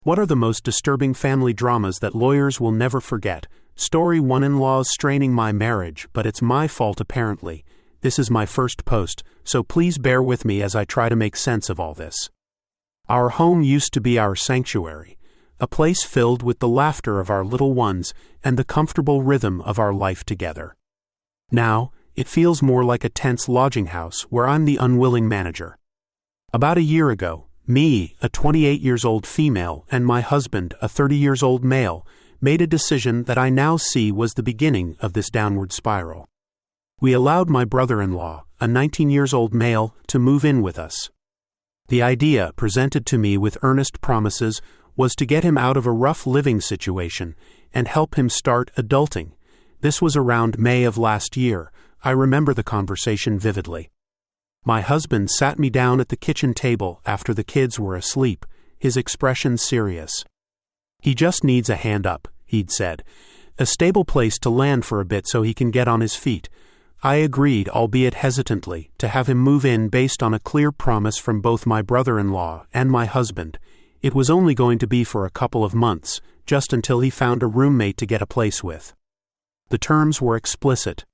What are the most disturbing family dramas that lawyers will never forget? Story 1: In-laws straining my marriage, but it's my fault apparently. This is my first post, so please bear with me as I try to make sense of all this. Our home used to be our sanctuary, a place filled with the laughter of our little ones and the comfortable rhythm of our life together. Now, it feels more like a tense lodging house where I'm the unwilling manager. About a year ago, me, a 28-year-old female, and my husband, a 30-year-old male, made a decision that I now see was the beginning of this downward spiral. We allowed my brother-in-law, a 19-year-old male, to move in with us. The idea, presented to me with earnest promises, was to get him out of a rough living situation and help him start adulting. This was around May of last year. I remember the conversation vividly. My husband sat me down at the kitchen table after the kids were asleep, his expression serious. He just needs a hand up, he'd said. A stable place to land for a bit so he can get on his feet. I agreed, albeit hesitantly, to have him move in based on a clear promise from both my brother-in-law and my husband. It was only going to be for a couple of months, just until he found a roommate to get a place with. The terms were explicit.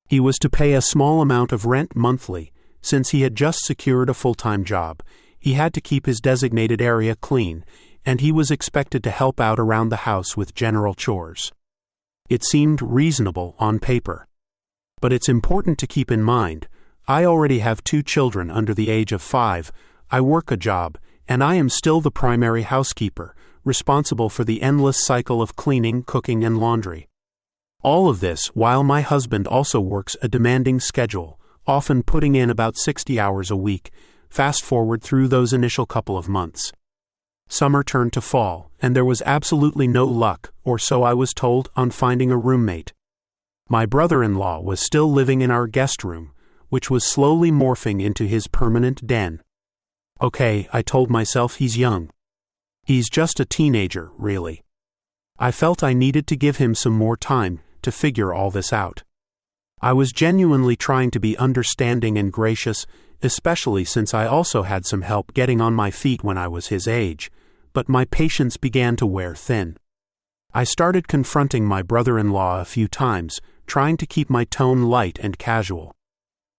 He was to pay a small amount of rent monthly. Since he had just secured a full-time job, he had to keep his designated area clean, and he was expected to help out around the house with general chores. It seemed reasonable on paper. But it's important to keep in mind, I already have 2 children under the age of 5, I work a job, and I am still the primary housekeeper, responsible for the endless cycle of cleaning, cooking, and laundry. All of this while my husband also works a demanding schedule, often putting in about 60 hours a week. Fast forward through those initial couple of months. Summer turned to fall, and there was absolutely no luck, or so I was told, on finding a roommate. My brother-in-law was still living in our guest room, which was slowly morphing into his permanent den. Okay, I told myself, he's young. He's just a teenager, really. I felt I needed to give him some more time to figure all this out. I was genuinely trying to be understanding and gracious, especially since I also had some help getting on my feet when I was his age, but my patience began to wear thin. I started confronting my brother-in-law a few times, trying to keep my tone light and casual.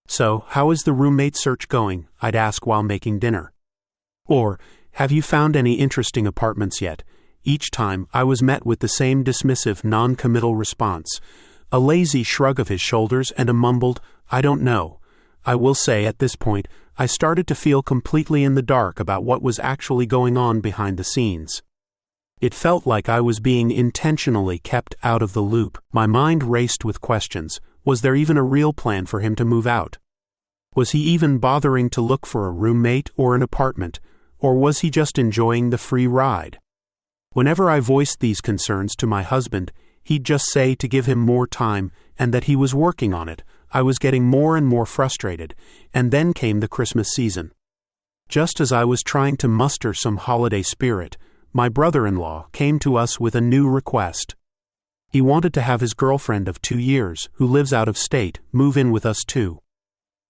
So, how is the roommate search going? I'd ask while making dinner. Or, have you found any interesting apartments yet? Each time, I was met with the same dismissive, non-committal response. A lazy shrug of his shoulders and a mumbled, I don't know. I will say at this point, I started to feel completely in the dark about what was actually going on behind the scenes. It felt like I was being intentionally kept out of the loop. My mind raced with questions. Was there even a real plan for him to move out? Was he even bothering to look for a roommate or an apartment, or was he just enjoying the free ride? Whenever I voiced these concerns to my husband, he'd just say to give him more time and that he was working on it. I was getting more and more frustrated, and then came the Christmas season. Just as I was trying to muster some holiday spirit, my brother-in-law came to us with a new request. He wanted to have his girlfriend of 2 years, who lives out of state, move in with us too.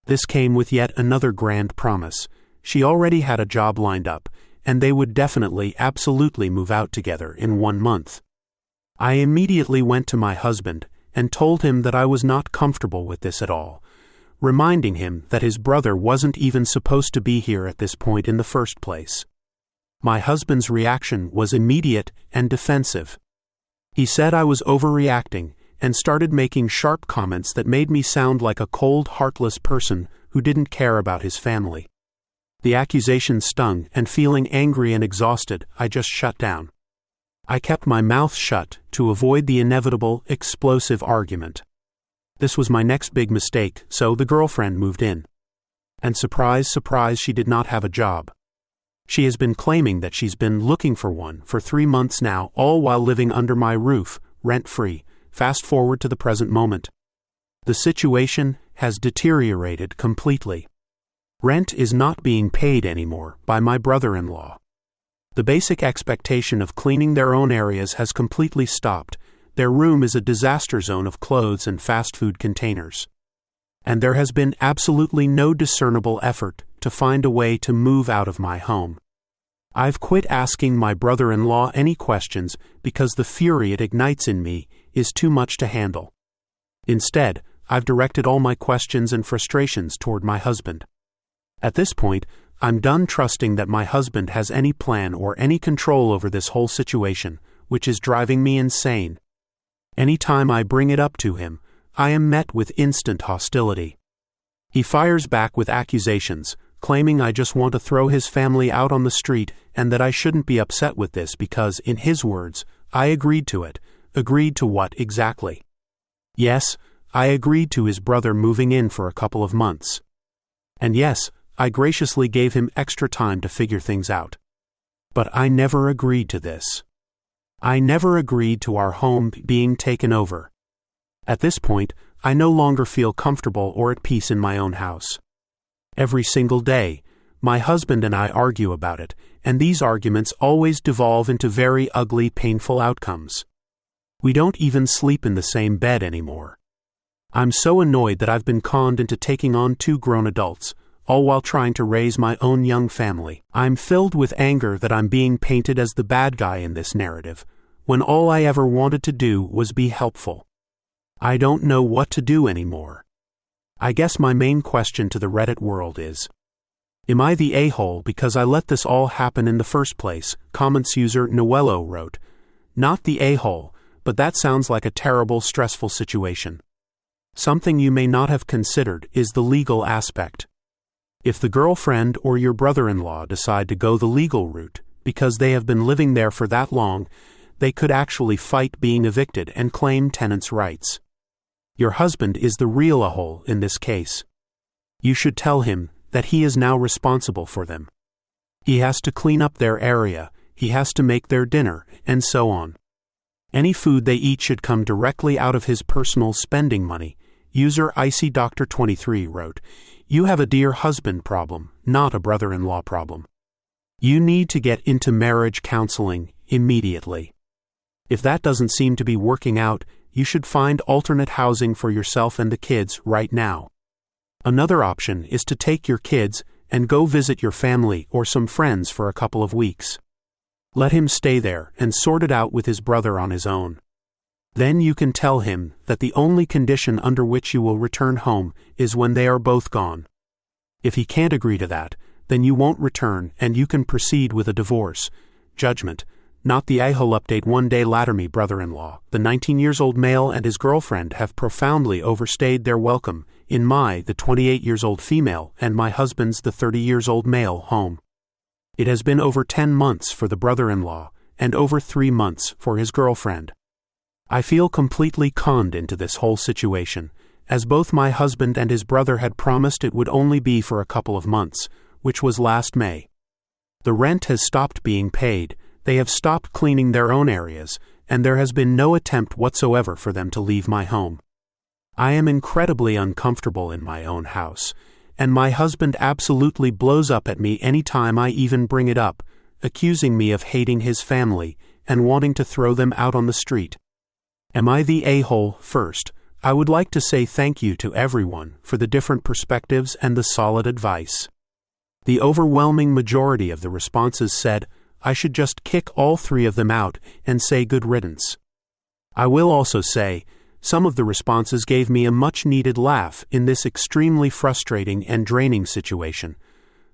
This came with yet another grand promise. She already had a job lined up, and they would definitely, absolutely move out together in 1 month. I immediately went to my husband and told him that I was not comfortable with this at all, reminding him that his brother wasn't even supposed to be here at this point in the first place. My husband's reaction was immediate and defensive. He said I was overreacting and started making sharp comments that made me sound like a cold, heartless person who didn't care about his family. The accusation stung, and feeling angry and exhausted, I just shut down. I kept my mouth shut to avoid the inevitable, explosive argument. This was my next big mistake, so the girlfriend moved in. And surprise, surprise, she did not have a job. She has been claiming that she's been looking for one for 3 months now, all while living under my roof, rent-free. Fast forward to the present moment. The situation has deteriorated completely. Rent is not being paid anymore by my brother-in-law. The basic expectation of cleaning their own areas has completely stopped. Their room is a disaster zone of clothes and fast food containers. And there has been absolutely no discernible effort to find a way to move out of my home. I've quit asking my brother-in-law any questions because the fury it ignites in me is too much to handle. Instead, I've directed all my questions and frustrations toward my husband. At this point, I'm done trusting that my husband has any plan or any control over this whole situation, which is driving me insane. Any time I bring it up to him, I am met with instant hostility. He fires back with accusations, claiming I just want to throw his family out on the street and that I shouldn't be upset with this because, in his words, I agreed to it. Agreed to what exactly? Yes, I agreed to his brother moving in for a couple of months. And yes, I graciously gave him extra time to figure things out. But I never agreed to this. I never agreed to our home being taken over. At this point, I no longer feel comfortable or at peace in my own house. Every single day, my husband and I argue about it, and these arguments always devolve into very ugly, painful outcomes. We don't even sleep in the same bed anymore. I'm so annoyed that I've been conned into taking on 2 grown adults, all while trying to raise my own young family. I'm filled with anger that I'm being painted as the bad guy in this narrative, when all I ever wanted to do was be helpful. I don't know what to do anymore. I guess my main question to the Reddit world is, am I the a-hole because I let this all happen in the first place? Comments user Noello wrote, not the a-hole, but that sounds like a terrible, stressful situation. Something you may not have considered is the legal aspect. If the girlfriend or your brother-in-law decide to go the legal route because they have been living there for that long, they could actually fight being evicted and claim tenants' rights. Your husband is the real a-hole in this case. You should tell him that he is now responsible for them. He has to clean up their area, he has to make their dinner, and so on. Any food they eat should come directly out of his personal spending money. User IcyDoctor23 wrote, you have a dear husband problem, not a brother-in-law problem. You need to get into marriage counseling immediately. If that doesn't seem to be working out, you should find alternate housing for yourself and the kids right now. Another option is to take your kids and go visit your family or some friends for a couple of weeks. Let him stay there and sort it out with his brother on his own. Then you can tell him that the only condition under which you will return home is when they are both gone. If he can't agree to that, then you won't return and you can proceed with a divorce. Judgment. Not the a-hole update. One day later, me brother-in-law, the 19-years-old male and his girlfriend have profoundly overstayed their welcome in my, the 28-years-old female, and my husband's, the 30-years-old male, home. It has been over 10 months for the brother-in-law and over 3 months for his girlfriend. I feel completely conned into this whole situation, as both my husband and his brother had promised it would only be for a couple of months, which was last May. The rent has stopped being paid, they have stopped cleaning their own areas, and there has been no attempt whatsoever for them to leave my home. I am incredibly uncomfortable in my own house, and my husband absolutely blows up at me any time I even bring it up, accusing me of hating his family and wanting to throw them out on the street. Am I the a-hole? First, I would like to say thank you to everyone for the different perspectives and the solid advice. The overwhelming majority of the responses said I should just kick all 3 of them out and say good riddance. I will also say, some of the responses gave me a much-needed laugh in this extremely frustrating and draining situation.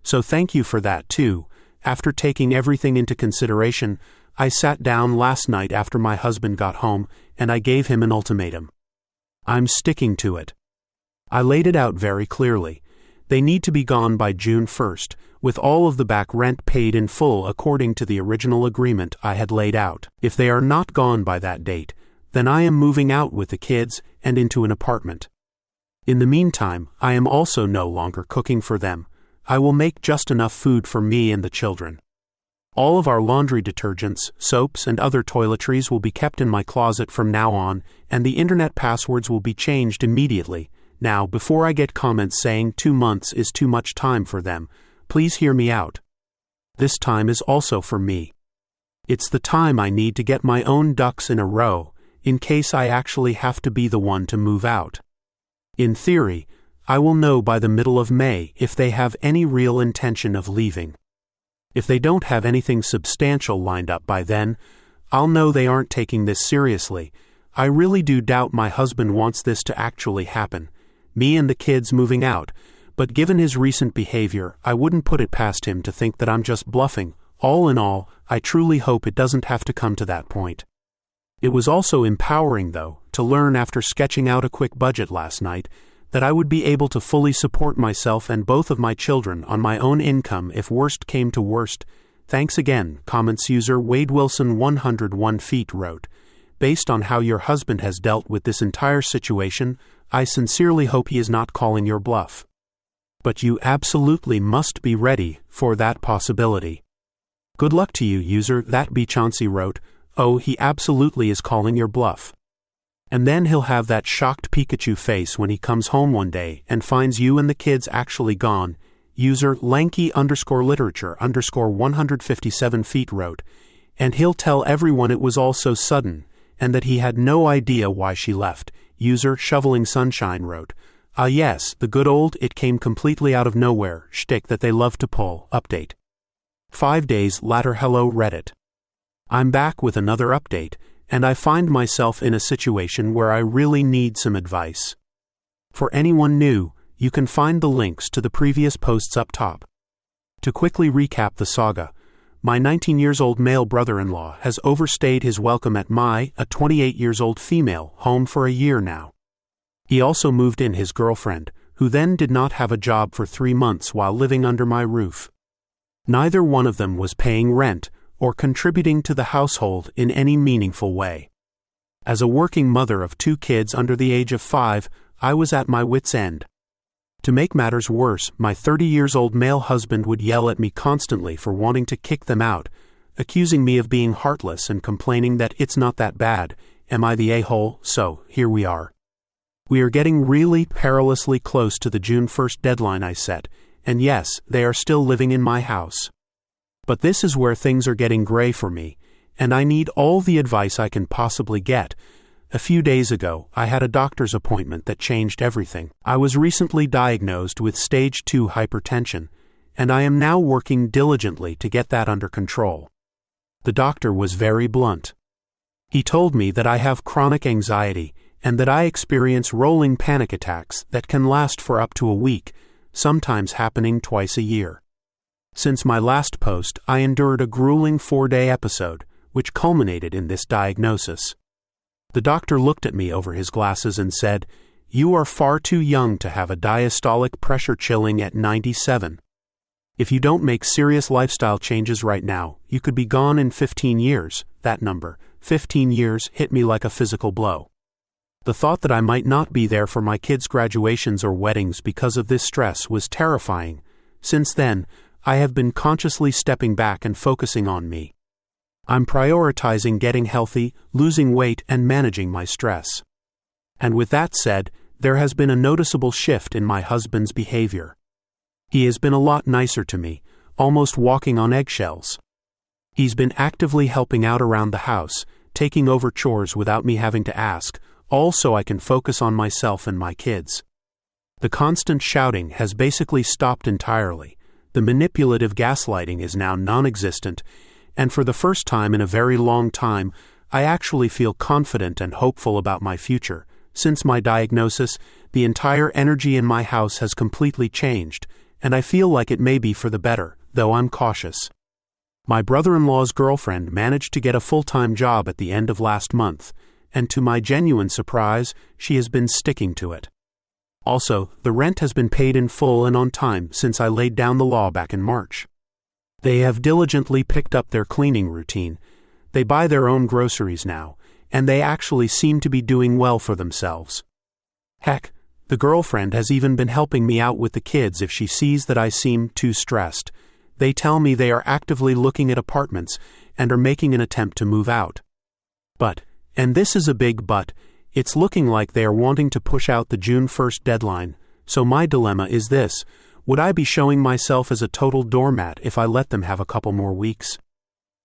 So thank you for that too. After taking everything into consideration, I sat down last night after my husband got home and I gave him an ultimatum. I'm sticking to it. I laid it out very clearly. They need to be gone by June 1st, with all of the back rent paid in full according to the original agreement I had laid out. If they are not gone by that date, then I am moving out with the kids and into an apartment. In the meantime, I am also no longer cooking for them. I will make just enough food for me and the children. All of our laundry detergents, soaps, and other toiletries will be kept in my closet from now on, and the internet passwords will be changed immediately. Now, before I get comments saying 2 months is too much time for them, please hear me out. This time is also for me. It's the time I need to get my own ducks in a row, in case I actually have to be the one to move out. In theory, I will know by the middle of May if they have any real intention of leaving. If they don't have anything substantial lined up by then, I'll know they aren't taking this seriously. I really do doubt my husband wants this to actually happen, me and the kids moving out, but given his recent behavior, I wouldn't put it past him to think that I'm just bluffing. All in all, I truly hope it doesn't have to come to that point. It was also empowering, though, to learn after sketching out a quick budget last night that I would be able to fully support myself and both of my children on my own income if worst came to worst. Thanks again, comments user Wade Wilson 101 feet wrote. Based on how your husband has dealt with this entire situation, I sincerely hope he is not calling your bluff. But you absolutely must be ready for that possibility. Good luck to you, user That Be Chauncey wrote. Oh, he absolutely is calling your bluff. And then he'll have that shocked Pikachu face when he comes home one day and finds you and the kids actually gone. User Lanky_literature_157 feet wrote. And he'll tell everyone it was all so sudden, and that he had no idea why she left. User Shoveling Sunshine wrote. Ah yes, the good old it came completely out of nowhere shtick that they love to pull. Update. 5 days later. Hello Reddit. I'm back with another update, and I find myself in a situation where I really need some advice. For anyone new, you can find the links to the previous posts up top. To quickly recap the saga, my 19-year-old male brother-in-law has overstayed his welcome at a 28-year-old female, home for a year now. He also moved in his girlfriend, who then did not have a job for 3 months while living under my roof. Neither one of them was paying rent or contributing to the household in any meaningful way. As a working mother of 2 kids under the age of 5, I was at my wit's end. To make matters worse, my 30-year-old male husband would yell at me constantly for wanting to kick them out, accusing me of being heartless and complaining that it's not that bad. Am I the a-hole? So, here we are. We are getting really perilously close to the June 1st deadline I set, and yes, they are still living in my house. But this is where things are getting gray for me, and I need all the advice I can possibly get. A few days ago, I had a doctor's appointment that changed everything. I was recently diagnosed with stage 2 hypertension, and I am now working diligently to get that under control. The doctor was very blunt. He told me that I have chronic anxiety and that I experience rolling panic attacks that can last for up to a week, sometimes happening twice a year. Since my last post, I endured a grueling 4-day episode, which culminated in this diagnosis. The doctor looked at me over his glasses and said, "You are far too young to have a diastolic pressure chilling at 97. If you don't make serious lifestyle changes right now, you could be gone in 15 years. That number, 15 years, hit me like a physical blow. The thought that I might not be there for my kids' graduations or weddings because of this stress was terrifying. Since then, I have been consciously stepping back and focusing on me. I'm prioritizing getting healthy, losing weight, and managing my stress. And with that said, there has been a noticeable shift in my husband's behavior. He has been a lot nicer to me, almost walking on eggshells. He's been actively helping out around the house, taking over chores without me having to ask, all so I can focus on myself and my kids. The constant shouting has basically stopped entirely. The manipulative gaslighting is now non-existent, and for the first time in a very long time, I actually feel confident and hopeful about my future. Since my diagnosis, the entire energy in my house has completely changed, and I feel like it may be for the better, though I'm cautious. My brother-in-law's girlfriend managed to get a full-time job at the end of last month, and to my genuine surprise, she has been sticking to it. Also, the rent has been paid in full and on time since I laid down the law back in March. They have diligently picked up their cleaning routine. They buy their own groceries now, and they actually seem to be doing well for themselves. Heck, the girlfriend has even been helping me out with the kids if she sees that I seem too stressed. They tell me they are actively looking at apartments and are making an attempt to move out. But, and this is a big but, it's looking like they are wanting to push out the June 1st deadline. So my dilemma is this: would I be showing myself as a total doormat if I let them have a couple more weeks?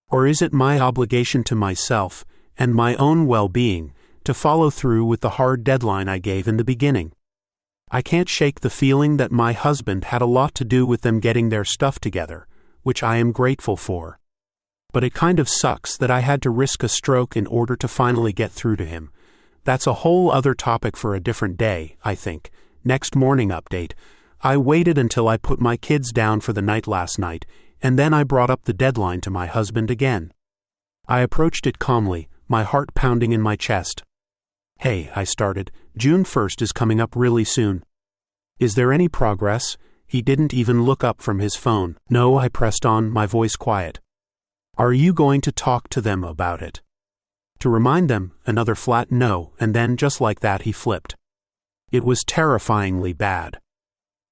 Or is it my obligation to myself and my own well-being to follow through with the hard deadline I gave in the beginning? I can't shake the feeling that my husband had a lot to do with them getting their stuff together, which I am grateful for. But it kind of sucks that I had to risk a stroke in order to finally get through to him. That's a whole other topic for a different day, I think. Next morning update. I waited until I put my kids down for the night last night, and then I brought up the deadline to my husband again. I approached it calmly, my heart pounding in my chest. "Hey," I started, "June 1st is coming up really soon. Is there any progress?" He didn't even look up from his phone. "No," I pressed on, my voice quiet. "Are you going to talk to them about it?" To remind them, another flat no, and then just like that he flipped. It was terrifyingly bad.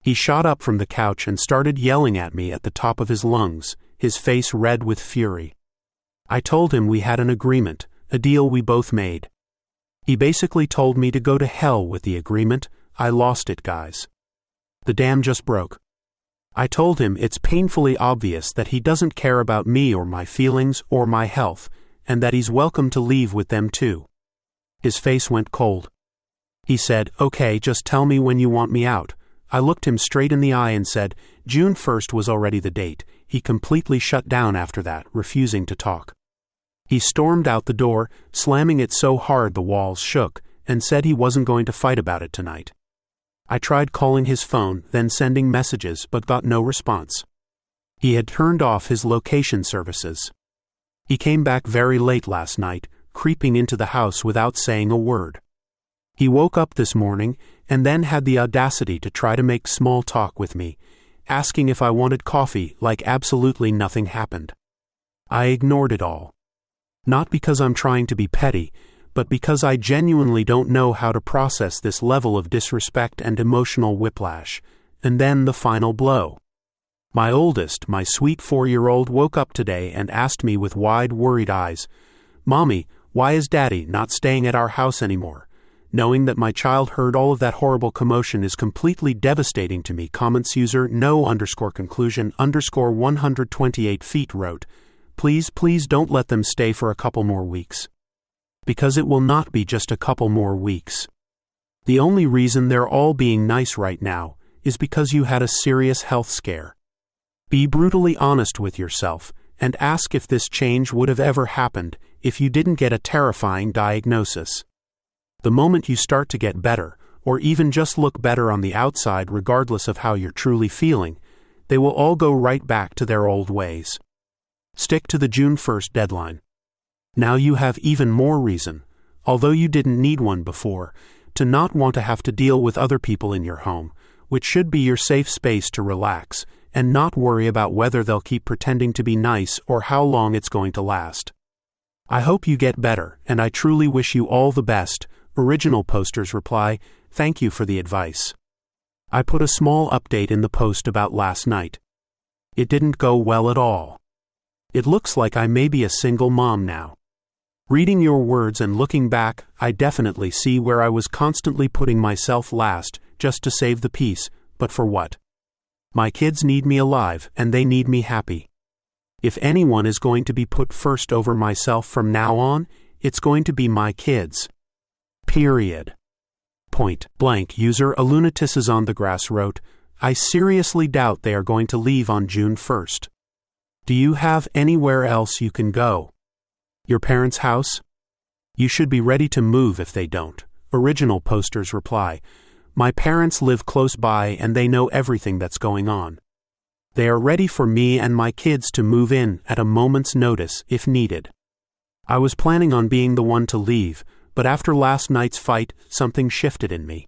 He shot up from the couch and started yelling at me at the top of his lungs, his face red with fury. I told him we had an agreement, a deal we both made. He basically told me to go to hell with the agreement. I lost it, guys. The dam just broke. I told him it's painfully obvious that he doesn't care about me or my feelings or my health, and that he's welcome to leave with them too. His face went cold. He said, "Okay, just tell me when you want me out." I looked him straight in the eye and said, June 1st was already the date. He completely shut down after that, refusing to talk. He stormed out the door, slamming it so hard the walls shook, and said he wasn't going to fight about it tonight. I tried calling his phone, then sending messages, but got no response. He had turned off his location services. He came back very late last night, creeping into the house without saying a word. He woke up this morning and then had the audacity to try to make small talk with me, asking if I wanted coffee like absolutely nothing happened. I ignored it all. Not because I'm trying to be petty, but because I genuinely don't know how to process this level of disrespect and emotional whiplash. And then the final blow. My oldest, my sweet 4-year-old, woke up today and asked me with wide, worried eyes, "Mommy, why is Daddy not staying at our house anymore?" Knowing that my child heard all of that horrible commotion is completely devastating to me. Comments user no_conclusion_128 feet wrote, Please don't let them stay for a couple more weeks. Because it will not be just a couple more weeks. The only reason they're all being nice right now is because you had a serious health scare. Be brutally honest with yourself and ask if this change would have ever happened if you didn't get a terrifying diagnosis. The moment you start to get better, or even just look better on the outside regardless of how you're truly feeling, they will all go right back to their old ways. Stick to the June 1st deadline. Now you have even more reason, although you didn't need one before, to not want to have to deal with other people in your home, which should be your safe space to relax and not worry about whether they'll keep pretending to be nice or how long it's going to last. I hope you get better, and I truly wish you all the best. Original posters reply, "Thank you for the advice." I put a small update in the post about last night. It didn't go well at all. It looks like I may be a single mom now. Reading your words and looking back, I definitely see where I was constantly putting myself last just to save the peace, but for what? My kids need me alive, and they need me happy. If anyone is going to be put first over myself from now on, it's going to be my kids. Period. Point blank. User A Lunatic is on the grass wrote, I seriously doubt they are going to leave on June 1st. Do you have anywhere else you can go? Your parents' house? You should be ready to move if they don't. Original posters reply, my parents live close by and they know everything that's going on. They are ready for me and my kids to move in at a moment's notice if needed. I was planning on being the one to leave, but after last night's fight, something shifted in me.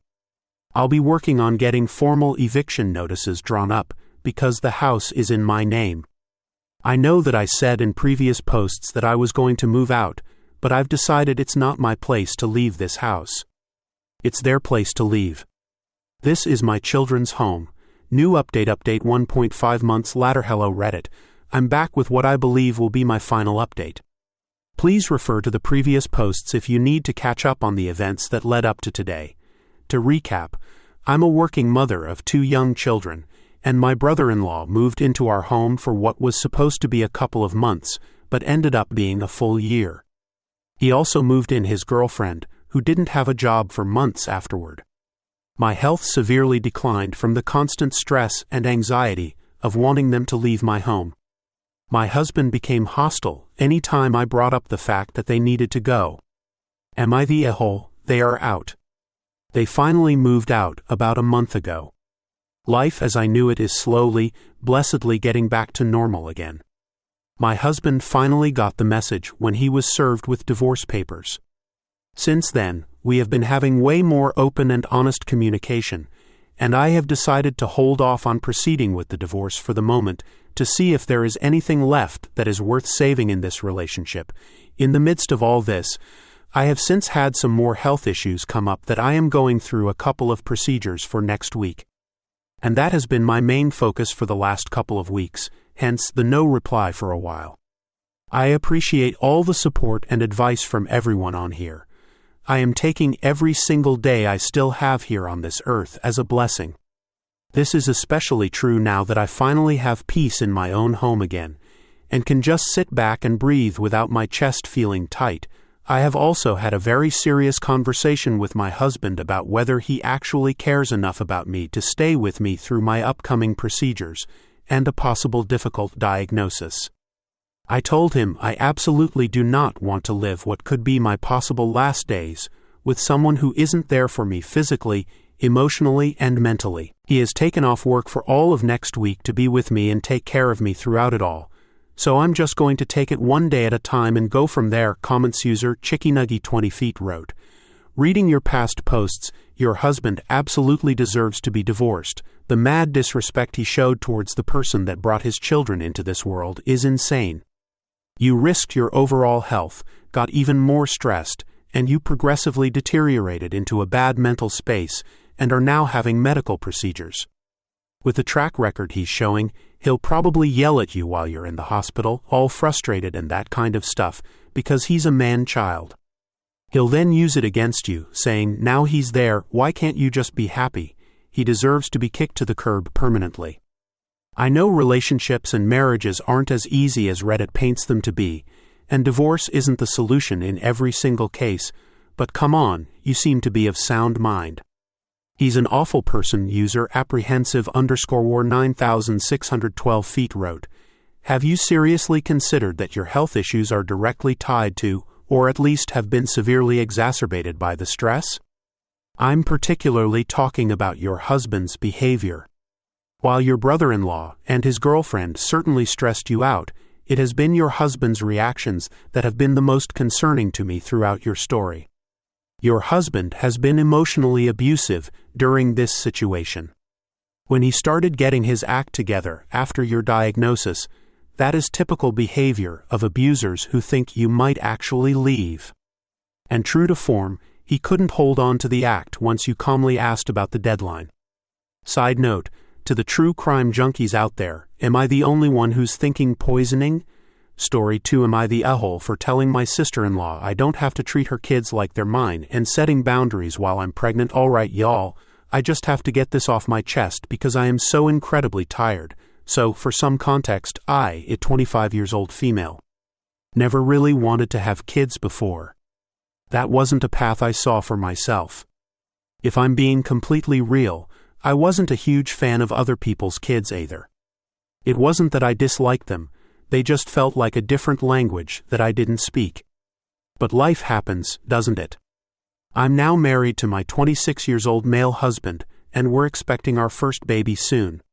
I'll be working on getting formal eviction notices drawn up because the house is in my name. I know that I said in previous posts that I was going to move out, but I've decided it's not my place to leave this house. It's their place to leave. This is my children's home. New update 1.5 months later. Hello Reddit. I'm back with what I believe will be my final update. Please refer to the previous posts if you need to catch up on the events that led up to today. To recap, I'm a working mother of 2 young children, and my brother-in-law moved into our home for what was supposed to be a couple of months, but ended up being a full year. He also moved in his girlfriend, who didn't have a job for months afterward. My health severely declined from the constant stress and anxiety of wanting them to leave my home. My husband became hostile any time I brought up the fact that they needed to go. Am I the a-hole? They are out. They finally moved out about a month ago. Life as I knew it is slowly, blessedly getting back to normal again. My husband finally got the message when he was served with divorce papers. Since then, we have been having way more open and honest communication, and I have decided to hold off on proceeding with the divorce for the moment to see if there is anything left that is worth saving in this relationship. In the midst of all this, I have since had some more health issues come up that I am going through a couple of procedures for next week. And that has been my main focus for the last couple of weeks, hence the no reply for a while. I appreciate all the support and advice from everyone on here. I am taking every single day I still have here on this earth as a blessing. This is especially true now that I finally have peace in my own home again, and can just sit back and breathe without my chest feeling tight. I have also had a very serious conversation with my husband about whether he actually cares enough about me to stay with me through my upcoming procedures and a possible difficult diagnosis. I told him I absolutely do not want to live what could be my possible last days with someone who isn't there for me physically, emotionally, and mentally. He has taken off work for all of next week to be with me and take care of me throughout it all. So I'm just going to take it one day at a time and go from there. Comments user ChickyNuggy20feet wrote, reading your past posts, your husband absolutely deserves to be divorced. The mad disrespect he showed towards the person that brought his children into this world is insane. You risked your overall health, got even more stressed, and you progressively deteriorated into a bad mental space and are now having medical procedures. With the track record he's showing, he'll probably yell at you while you're in the hospital, all frustrated and that kind of stuff, because he's a man-child. He'll then use it against you, saying, now he's there, why can't you just be happy? He deserves to be kicked to the curb permanently. I know relationships and marriages aren't as easy as Reddit paints them to be, and divorce isn't the solution in every single case, but come on, you seem to be of sound mind. He's an awful person, user apprehensive_war 9612 feet wrote. Have you seriously considered that your health issues are directly tied to, or at least have been severely exacerbated by the stress? I'm particularly talking about your husband's behavior. While your brother-in-law and his girlfriend certainly stressed you out, it has been your husband's reactions that have been the most concerning to me throughout your story. Your husband has been emotionally abusive during this situation. When he started getting his act together after your diagnosis, that is typical behavior of abusers who think you might actually leave. And true to form, he couldn't hold on to the act once you calmly asked about the deadline. Side note, to the true crime junkies out there, am I the only one who's thinking poisoning? Story 2. Am I the a-hole for telling my sister-in-law I don't have to treat her kids like they're mine and setting boundaries while I'm pregnant? Alright y'all, I just have to get this off my chest because I am so incredibly tired. So, for some context, I, a 25 years old female, never really wanted to have kids before. That wasn't a path I saw for myself. If I'm being completely real, I wasn't a huge fan of other people's kids either. It wasn't that I disliked them, they just felt like a different language that I didn't speak. But life happens, doesn't it? I'm now married to my 26 years old male husband, and we're expecting our first baby soon.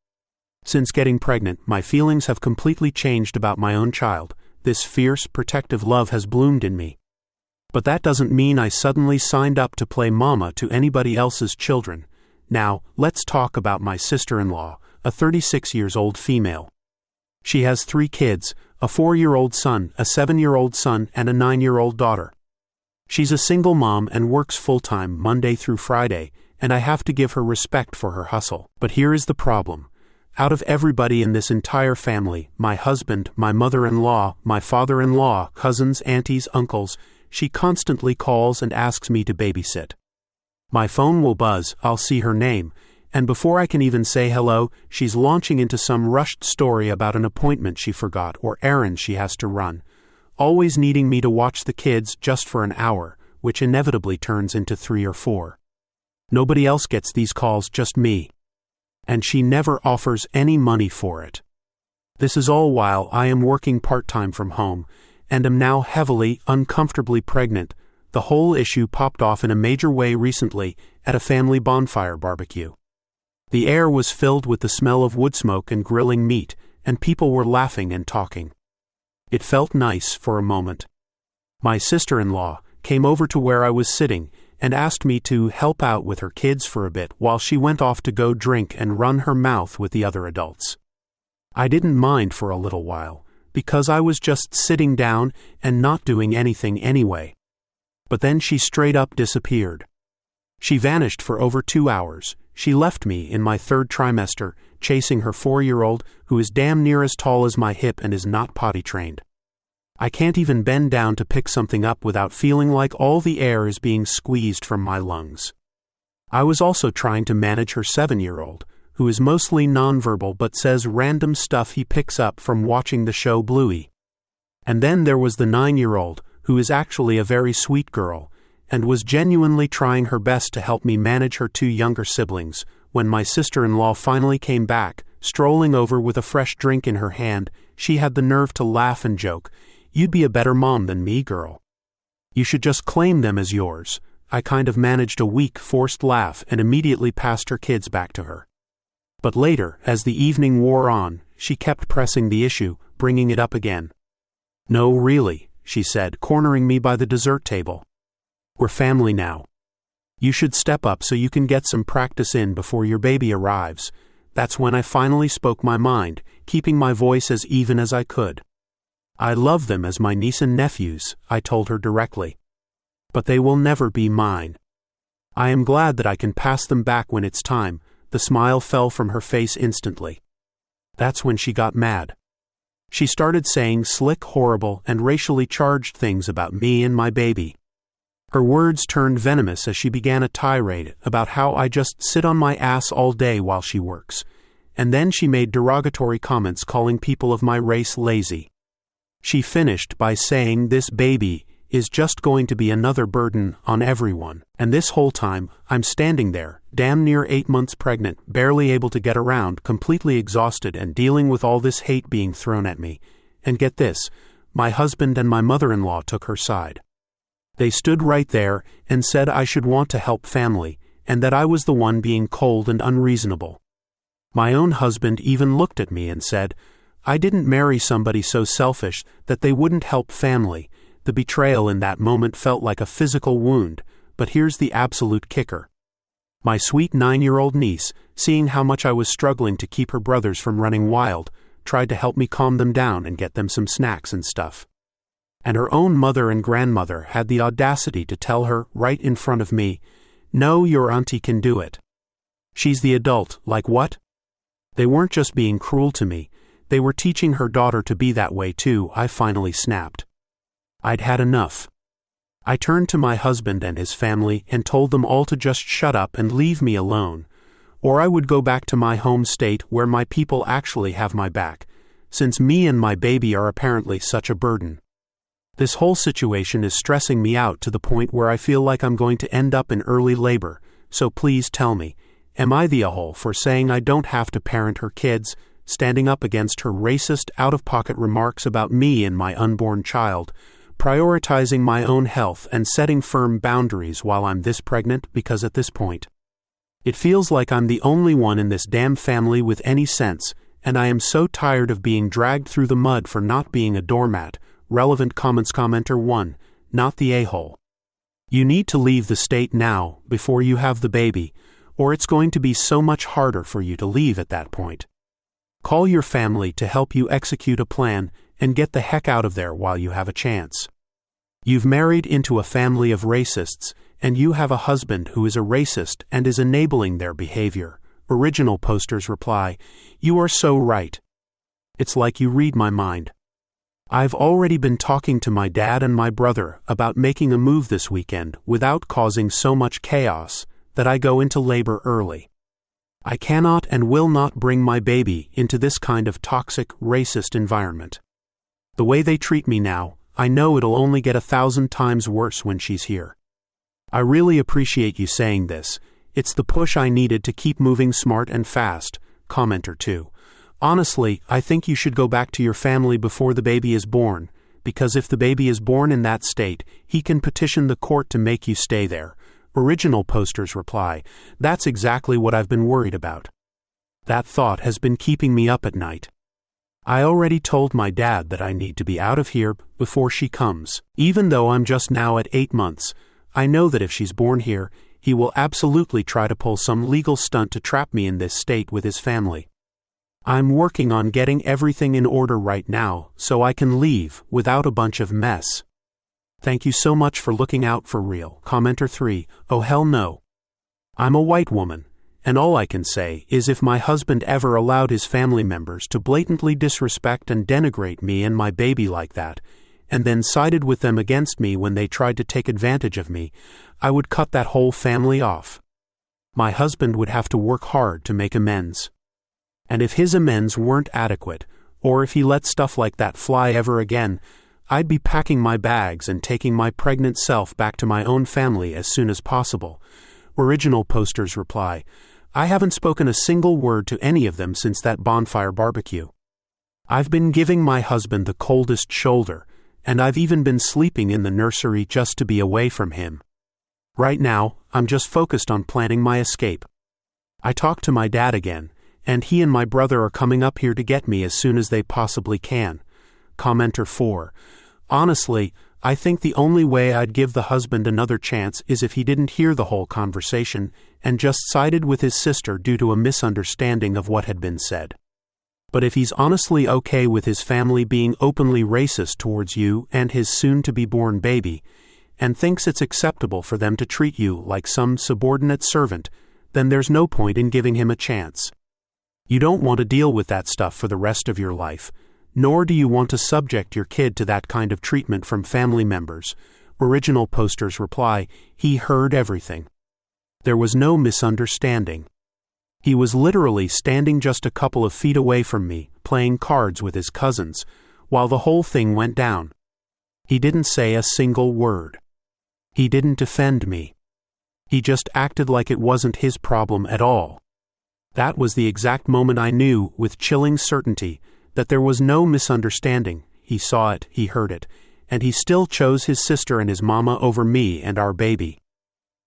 Since getting pregnant, my feelings have completely changed about my own child. This fierce, protective love has bloomed in me. But that doesn't mean I suddenly signed up to play mama to anybody else's children. Now, let's talk about my sister-in-law, a 36 years old female. She has 3 kids, a 4-year-old son, a 7-year-old son, and a 9-year-old daughter. She's a single mom and works full-time Monday through Friday, and I have to give her respect for her hustle. But here is the problem. Out of everybody in this entire family, my husband, my mother-in-law, my father-in-law, cousins, aunties, uncles, she constantly calls and asks me to babysit. My phone will buzz, I'll see her name, and before I can even say hello, she's launching into some rushed story about an appointment she forgot or errands she has to run, always needing me to watch the kids just for an hour, which inevitably turns into 3 or 4. Nobody else gets these calls, just me. And she never offers any money for it. This is all while I am working part-time from home, and am now heavily, uncomfortably pregnant. The whole issue popped off in a major way recently at a family bonfire barbecue. The air was filled with the smell of wood smoke and grilling meat, and people were laughing and talking. It felt nice for a moment. My sister-in-law came over to where I was sitting and asked me to help out with her kids for a bit while she went off to go drink and run her mouth with the other adults. I didn't mind for a little while, because I was just sitting down and not doing anything anyway. But then she straight up disappeared. She vanished for over 2 hours. She left me in my 3rd trimester, chasing her 4-year-old, who is damn near as tall as my hip and is not potty trained. I can't even bend down to pick something up without feeling like all the air is being squeezed from my lungs. I was also trying to manage her 7-year-old, who is mostly nonverbal but says random stuff he picks up from watching the show Bluey. And then there was the 9-year-old, who is actually a very sweet girl, and was genuinely trying her best to help me manage her 2 younger siblings. When my sister-in-law finally came back, strolling over with a fresh drink in her hand, she had the nerve to laugh and joke, "You'd be a better mom than me, girl. You should just claim them as yours." I kind of managed a weak, forced laugh and immediately passed her kids back to her. But later, as the evening wore on, she kept pressing the issue, bringing it up again. "No, really," she said, cornering me by the dessert table. "We're family now. You should step up so you can get some practice in before your baby arrives." That's when I finally spoke my mind, keeping my voice as even as I could. "I love them as my niece and nephews," I told her directly. "But they will never be mine. I am glad that I can pass them back when it's time." The smile fell from her face instantly. That's when she got mad. She started saying slick, horrible, and racially charged things about me and my baby. Her words turned venomous as she began a tirade about how I just sit on my ass all day while she works, and then she made derogatory comments calling people of my race lazy. She finished by saying this baby is just going to be another burden on everyone, and this whole time, I'm standing there, damn near 8 months pregnant, barely able to get around, completely exhausted and dealing with all this hate being thrown at me. And get this, my husband and my mother-in-law took her side. They stood right there and said I should want to help family, and that I was the one being cold and unreasonable. My own husband even looked at me and said, I didn't marry somebody so selfish that they wouldn't help family. The betrayal in that moment felt like a physical wound, but here's the absolute kicker. My sweet 9-year-old niece, seeing how much I was struggling to keep her brothers from running wild, tried to help me calm them down and get them some snacks and stuff. And her own mother and grandmother had the audacity to tell her right in front of me, "No, your auntie can do it. She's the adult." Like what? They weren't just being cruel to me, they were teaching her daughter to be that way too. I finally snapped. I'd had enough. I turned to my husband and his family and told them all to just shut up and leave me alone, or I would go back to my home state where my people actually have my back, since me and my baby are apparently such a burden. This whole situation is stressing me out to the point where I feel like I'm going to end up in early labor, so please tell me, am I the a-hole for saying I don't have to parent her kids, standing up against her racist, out-of-pocket remarks about me and my unborn child, prioritizing my own health and setting firm boundaries while I'm this pregnant? Because at this point, it feels like I'm the only one in this damn family with any sense, and I am so tired of being dragged through the mud for not being a doormat. Relevant comments. Commenter 1, not the a-hole. You need to leave the state now, before you have the baby, or it's going to be so much harder for you to leave at that point. Call your family to help you execute a plan and get the heck out of there while you have a chance. You've married into a family of racists, and you have a husband who is a racist and is enabling their behavior. Original posters reply, "You are so right." It's like you read my mind. I've already been talking to my dad and my brother about making a move this weekend without causing so much chaos that I go into labor early. I cannot and will not bring my baby into this kind of toxic, racist environment. The way they treat me now, I know it'll only get 1,000 times worse when she's here. I really appreciate you saying this. It's the push I needed to keep moving smart and fast. Commenter 2. Honestly, I think you should go back to your family before the baby is born, because if the baby is born in that state, he can petition the court to make you stay there. Original posters reply, that's exactly what I've been worried about. That thought has been keeping me up at night. I already told my dad that I need to be out of here before she comes. Even though I'm just now at 8 months, I know that if she's born here, he will absolutely try to pull some legal stunt to trap me in this state with his family. I'm working on getting everything in order right now so I can leave without a bunch of mess. Thank you so much for looking out for real. Commenter 3, oh hell no. I'm a white woman. And all I can say is if my husband ever allowed his family members to blatantly disrespect and denigrate me and my baby like that, and then sided with them against me when they tried to take advantage of me, I would cut that whole family off. My husband would have to work hard to make amends. And if his amends weren't adequate, or if he let stuff like that fly ever again, I'd be packing my bags and taking my pregnant self back to my own family as soon as possible. Original posters reply, I haven't spoken a single word to any of them since that bonfire barbecue. I've been giving my husband the coldest shoulder, and I've even been sleeping in the nursery just to be away from him. Right now, I'm just focused on planning my escape. I talked to my dad again, and he and my brother are coming up here to get me as soon as they possibly can. Commenter 4. Honestly, I think the only way I'd give the husband another chance is if he didn't hear the whole conversation and just sided with his sister due to a misunderstanding of what had been said. But if he's honestly okay with his family being openly racist towards you and his soon-to-be-born baby, and thinks it's acceptable for them to treat you like some subordinate servant, then there's no point in giving him a chance. You don't want to deal with that stuff for the rest of your life, nor do you want to subject your kid to that kind of treatment from family members. Original posters reply, he heard everything. There was no misunderstanding. He was literally standing just a couple of feet away from me, playing cards with his cousins, while the whole thing went down. He didn't say a single word. He didn't defend me. He just acted like it wasn't his problem at all. That was the exact moment I knew, with chilling certainty, that there was no misunderstanding. He saw it, he heard it, and he still chose his sister and his mama over me and our baby.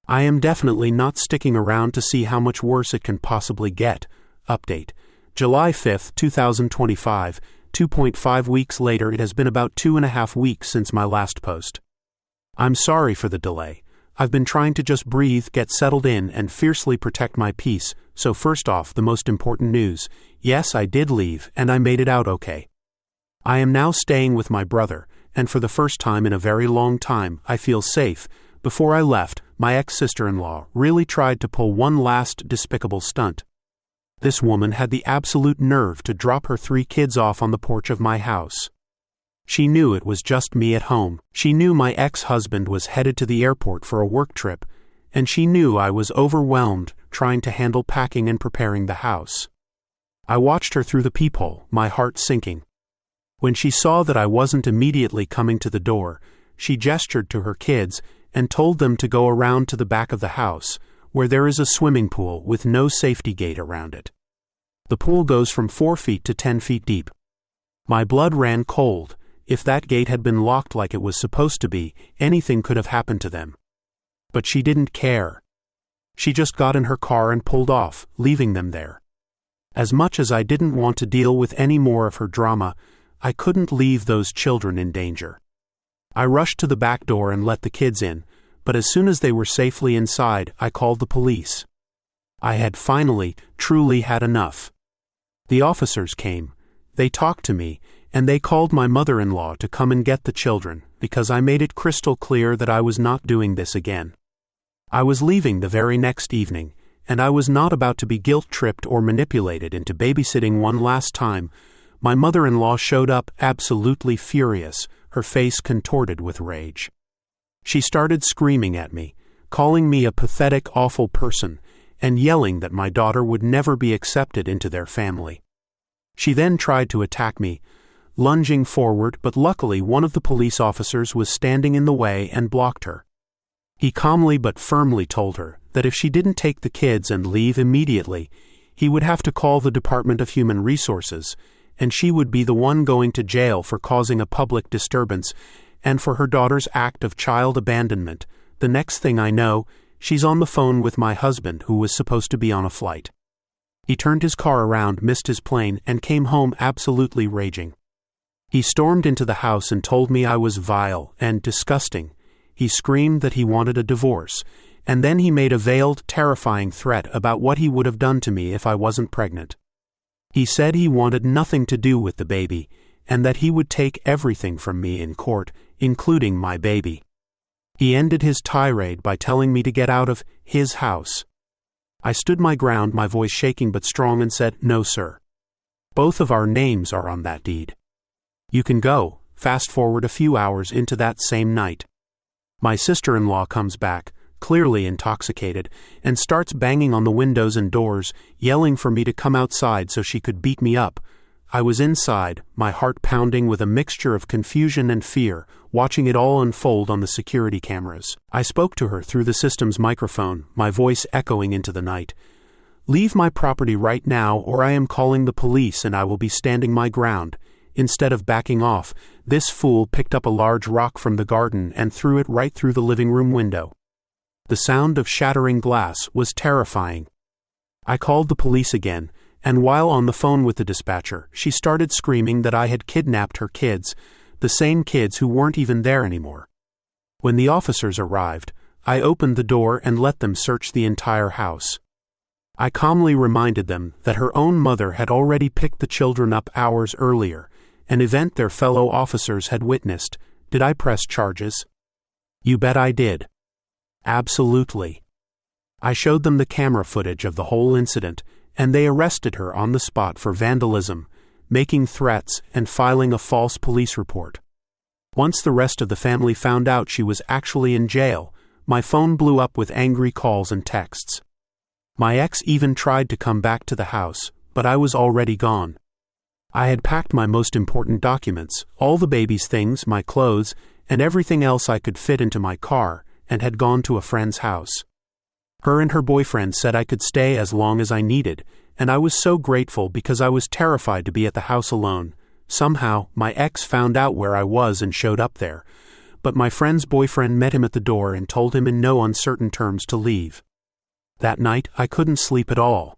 I am definitely not sticking around to see how much worse it can possibly get. Update. July 5, 2025, 2.5 weeks later. It has been about 2.5 weeks since my last post. I'm sorry for the delay. I've been trying to just breathe, get settled in, and fiercely protect my peace. So first off, the most important news. Yes, I did leave, and I made it out okay. I am now staying with my brother, and for the first time in a very long time, I feel safe. Before I left, my ex-sister-in-law really tried to pull one last despicable stunt. This woman had the absolute nerve to drop her 3 kids off on the porch of my house. She knew it was just me at home. She knew my ex-husband was headed to the airport for a work trip, and she knew I was overwhelmed trying to handle packing and preparing the house. I watched her through the peephole, my heart sinking. When she saw that I wasn't immediately coming to the door, she gestured to her kids and told them to go around to the back of the house, where there is a swimming pool with no safety gate around it. The pool goes from 4 feet to 10 feet deep. My blood ran cold. If that gate had been locked like it was supposed to be, anything could have happened to them. But she didn't care. She just got in her car and pulled off, leaving them there. As much as I didn't want to deal with any more of her drama, I couldn't leave those children in danger. I rushed to the back door and let the kids in, but as soon as they were safely inside, I called the police. I had finally, truly had enough. The officers came. They talked to me, and they called my mother-in-law to come and get the children, because I made it crystal clear that I was not doing this again. I was leaving the very next evening, and I was not about to be guilt-tripped or manipulated into babysitting one last time. My mother-in-law showed up absolutely furious, her face contorted with rage. She started screaming at me, calling me a pathetic, awful person, and yelling that my daughter would never be accepted into their family. She then tried to attack me, lunging forward, but luckily one of the police officers was standing in the way and blocked her. He calmly but firmly told her that if she didn't take the kids and leave immediately, He would have to call the Department of Human Resources, and she would be the one going to jail for causing a public disturbance and for her daughter's act of child abandonment. The next thing I know, she's on the phone with my husband, who was supposed to be on a flight. He turned his car around, missed his plane, and came home absolutely raging. He stormed into the house and told me I was vile and disgusting. He screamed that he wanted a divorce, and then he made a veiled, terrifying threat about what he would have done to me if I wasn't pregnant. He said he wanted nothing to do with the baby, and that he would take everything from me in court, including my baby. He ended his tirade by telling me to get out of his house. I stood my ground, my voice shaking but strong, and said, "No, sir. Both of our names are on that deed. You can go." Fast forward a few hours into that same night. My sister-in-law comes back, clearly intoxicated, and starts banging on the windows and doors, yelling for me to come outside so she could beat me up. I was inside, my heart pounding with a mixture of confusion and fear, watching it all unfold on the security cameras. I spoke to her through the system's microphone, my voice echoing into the night. "Leave my property right now, or I am calling the police, and I will be standing my ground." Instead of backing off, this fool picked up a large rock from the garden and threw it right through the living room window. The sound of shattering glass was terrifying. I called the police again, and while on the phone with the dispatcher, she started screaming that I had kidnapped her kids, the same kids who weren't even there anymore. When the officers arrived, I opened the door and let them search the entire house. I calmly reminded them that her own mother had already picked the children up hours earlier, an event their fellow officers had witnessed. Did I press charges? You bet I did. Absolutely. I showed them the camera footage of the whole incident, and they arrested her on the spot for vandalism, making threats, and filing a false police report. Once the rest of the family found out she was actually in jail, my phone blew up with angry calls and texts. My ex even tried to come back to the house, but I was already gone. I had packed my most important documents, all the baby's things, my clothes, and everything else I could fit into my car, and had gone to a friend's house. Her and her boyfriend said I could stay as long as I needed, and I was so grateful because I was terrified to be at the house alone. Somehow, my ex found out where I was and showed up there, but my friend's boyfriend met him at the door and told him in no uncertain terms to leave. That night, I couldn't sleep at all.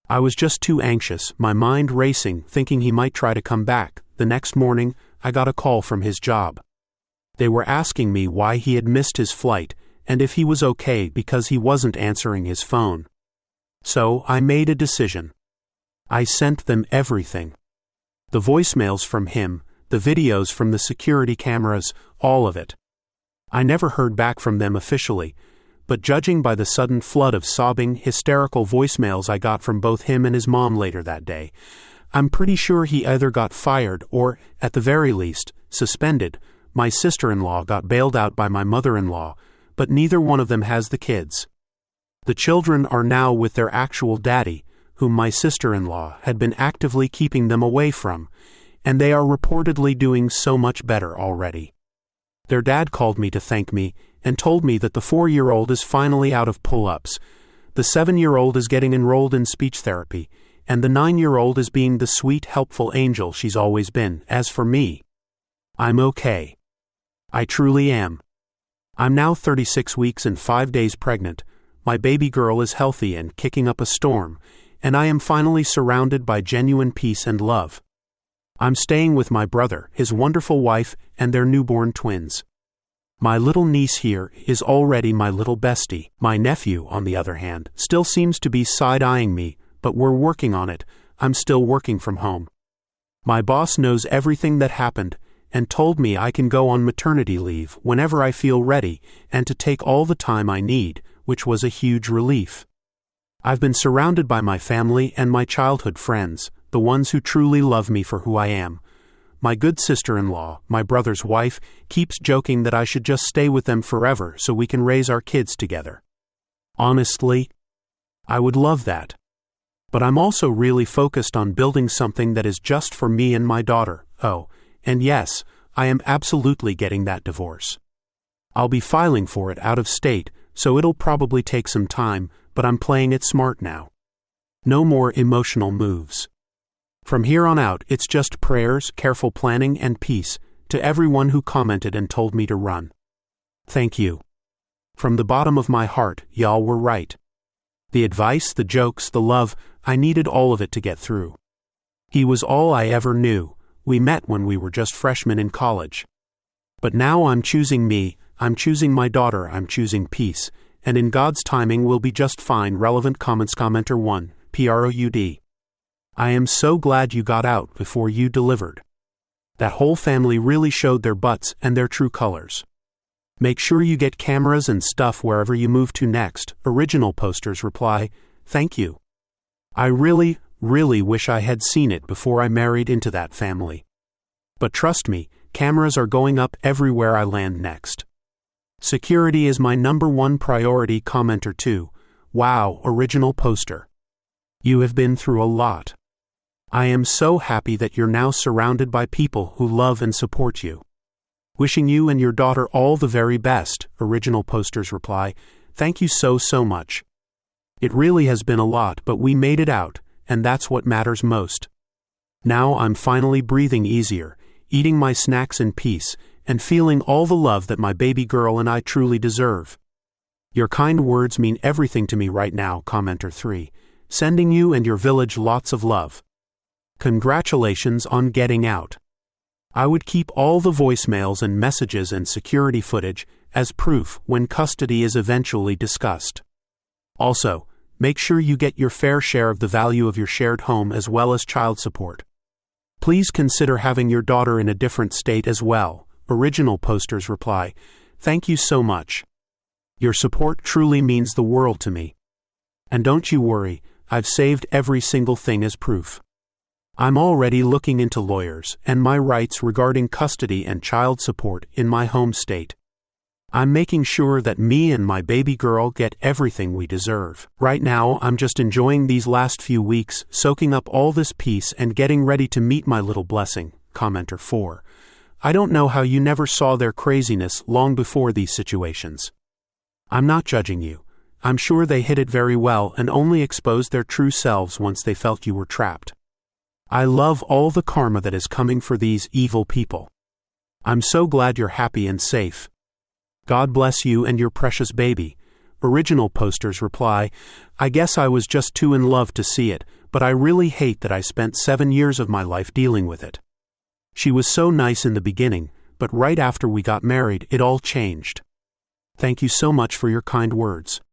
I was just too anxious, my mind racing, thinking he might try to come back. The next morning, I got a call from his job. They were asking me why he had missed his flight, and if he was okay because he wasn't answering his phone. So, I made a decision. I sent them everything. The voicemails from him, the videos from the security cameras, all of it. I never heard back from them officially, but judging by the sudden flood of sobbing, hysterical voicemails I got from both him and his mom later that day, I'm pretty sure he either got fired or, at the very least, suspended. My sister-in-law got bailed out by my mother-in-law, but neither one of them has the kids. The children are now with their actual daddy, whom my sister-in-law had been actively keeping them away from, and they are reportedly doing so much better already. Their dad called me to thank me and told me that the 4-year-old is finally out of pull-ups, the 7-year-old is getting enrolled in speech therapy, and the 9-year-old is being the sweet, helpful angel she's always been. As for me, I'm okay. I truly am. I'm now 36 weeks and 5 days pregnant, my baby girl is healthy and kicking up a storm, and I am finally surrounded by genuine peace and love. I'm staying with my brother, his wonderful wife, and their newborn twins. My little niece here is already my little bestie. My nephew, on the other hand, still seems to be side-eyeing me, but we're working on it. I'm still working from home. My boss knows everything that happened and told me I can go on maternity leave whenever I feel ready and to take all the time I need, which was a huge relief. I've been surrounded by my family and my childhood friends, the ones who truly love me for who I am. My good sister-in-law, my brother's wife, keeps joking that I should just stay with them forever so we can raise our kids together. Honestly, I would love that. But I'm also really focused on building something that is just for me and my daughter. Oh, and yes, I am absolutely getting that divorce. I'll be filing for it out of state, so it'll probably take some time, but I'm playing it smart now. No more emotional moves. From here on out, it's just prayers, careful planning, and peace to everyone who commented and told me to run. Thank you. From the bottom of my heart, y'all were right. The advice, the jokes, the love, I needed all of it to get through. He was all I ever knew. We met when we were just freshmen in college. But now I'm choosing me, I'm choosing my daughter, I'm choosing peace, and in God's timing we'll be just fine. Relevant comments. Commenter 1, PROUD. I am so glad you got out before you delivered. That whole family really showed their butts and their true colors. Make sure you get cameras and stuff wherever you move to next. Original posters reply, thank you. I really wish I had seen it before I married into that family. But trust me, cameras are going up everywhere I land next. Security is my #1 priority. Commenter 2, wow, original poster. You have been through a lot. I am so happy that you're now surrounded by people who love and support you. Wishing you and your daughter all the very best. Original posters reply, thank you so much. It really has been a lot, but we made it out, and that's what matters most. Now I'm finally breathing easier, eating my snacks in peace, and feeling all the love that my baby girl and I truly deserve. Your kind words mean everything to me right now. Commenter 3, sending you and your village lots of love. Congratulations on getting out. I would keep all the voicemails and messages and security footage as proof when custody is eventually discussed. Also, make sure you get your fair share of the value of your shared home as well as child support. Please consider having your daughter in a different state as well. Original posters reply, thank you so much. Your support truly means the world to me. And don't you worry, I've saved every single thing as proof. I'm already looking into lawyers and my rights regarding custody and child support in my home state. I'm making sure that me and my baby girl get everything we deserve. Right now, I'm just enjoying these last few weeks, soaking up all this peace and getting ready to meet my little blessing. Commenter 4. I don't know how you never saw their craziness long before these situations. I'm not judging you. I'm sure they hid it very well and only exposed their true selves once they felt you were trapped. I love all the karma that is coming for these evil people. I'm so glad you're happy and safe. God bless you and your precious baby. Original posters reply, I guess I was just too in love to see it, but I really hate that I spent 7 years of my life dealing with it. She was so nice in the beginning, but right after we got married, it all changed. Thank you so much for your kind words.